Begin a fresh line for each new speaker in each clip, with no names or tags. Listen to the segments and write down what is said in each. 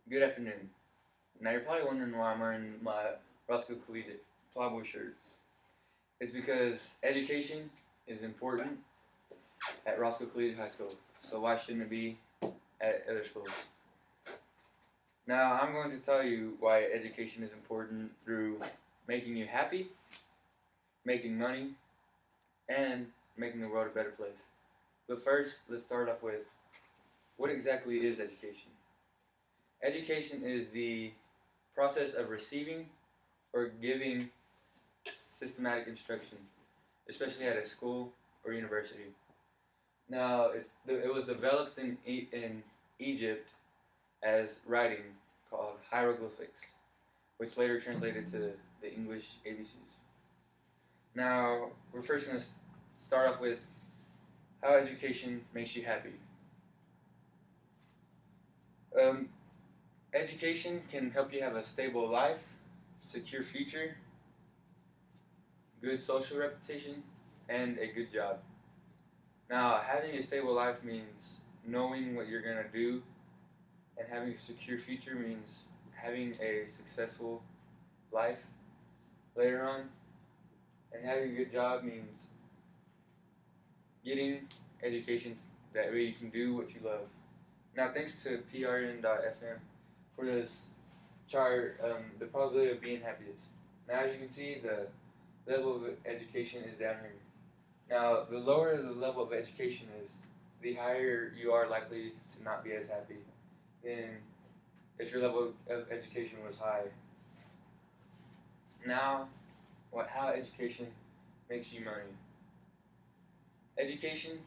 Good afternoon. Now you're probably wondering why I'm wearing my Roscoe Collegiate Plowboy shirt. It's because education is important at Roscoe Collegiate High School, so why shouldn't it be at other schools? Now I'm going to tell you why education is important through making you happy, making money, and making the world a better place. But first, let's start off with what exactly is education? Education is the process of receiving or giving systematic instruction, especially at a school or university. Now, it was developed in Egypt as writing called hieroglyphics, which later translated to the English ABCs. Now, we're first going to start off with how education makes you happy. Um, Education can help you have a stable life, secure future, good social reputation, and a good job. Now, having a stable life means knowing what you're going to do, and having a secure future means having a successful life later on, and having a good job means getting education that way you can do what you love. Now, thanks to PRN.FM for this chart, the probability of being happiest. Now, as you can see, the level of education is down here. Now, the lower the level of education is, the higher you are likely to not be as happy than if your level of education was high. Now, how education makes you money. Education,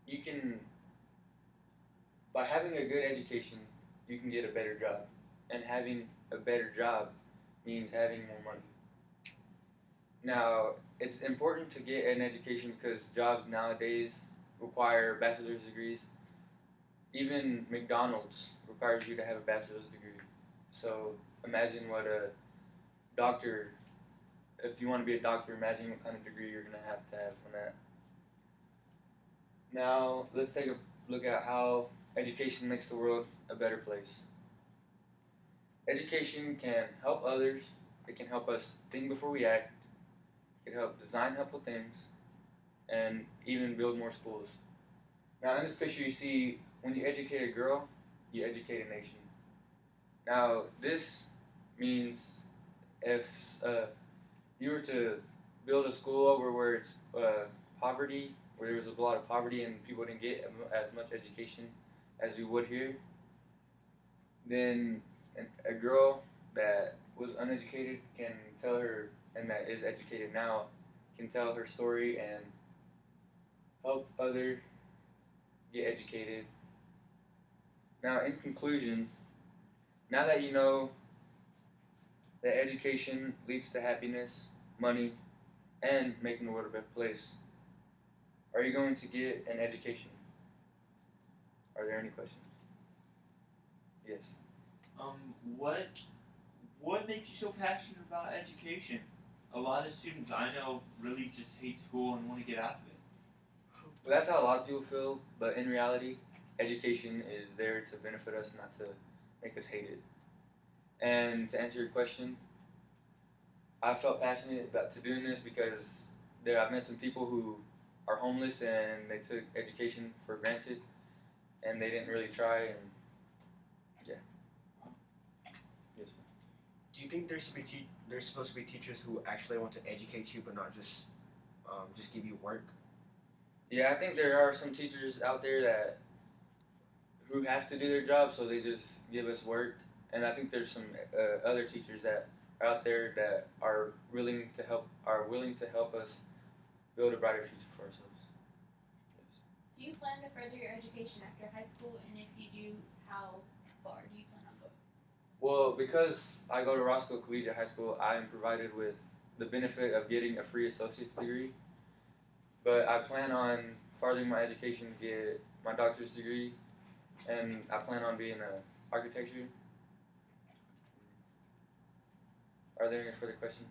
you can, by having a good education, you can get a better job. And having a better job means having more money. Now, it's important to get an education because jobs nowadays require bachelor's degrees. Even McDonald's requires you to have a bachelor's degree. So imagine what a doctor, if you want to be a doctor, imagine what kind of degree you're going to have on that. Now, let's take a look at how education makes the world a better place. Education can help others, it can help us think before we act, it can help design helpful things, and even build more schools. Now, in this picture, you see when you educate a girl, you educate a nation. Now, this means if you were to build a school over where it's poverty, where there was a lot of poverty and people didn't get as much education as we would here, then a girl that was uneducated can tell her, and that is educated now, can tell her story and help others get educated. Now, in conclusion, now that you know that education leads to happiness, money, and making the world a better place, are you going to get an education? Are there any questions? Yes.
What makes you so passionate about education? A lot of students I know really just hate school and want to get out of it.
Well, that's how a lot of people feel, but in reality, education is there to benefit us, not to make us hate it. And to answer your question, I felt passionate about to doing this because I've met some people who are homeless and they took education for granted, and they didn't really try. And yeah. Yes.
Do you think there's supposed to be teachers who actually want to educate you, but not just give you work?
Yeah, I think there are some teachers out there who have to do their job, so they just give us work. And I think there's some other teachers that are out there that are willing to help us build a brighter future for ourselves. Yes.
Do you plan to further your education after high school, and if you do, how far do you plan on going?
Well, because I go to Roscoe Collegiate High School, I am provided with the benefit of getting a free associate's degree. But I plan on furthering my education to get my doctorate degree, and I plan on being an architecture. Are there any further questions?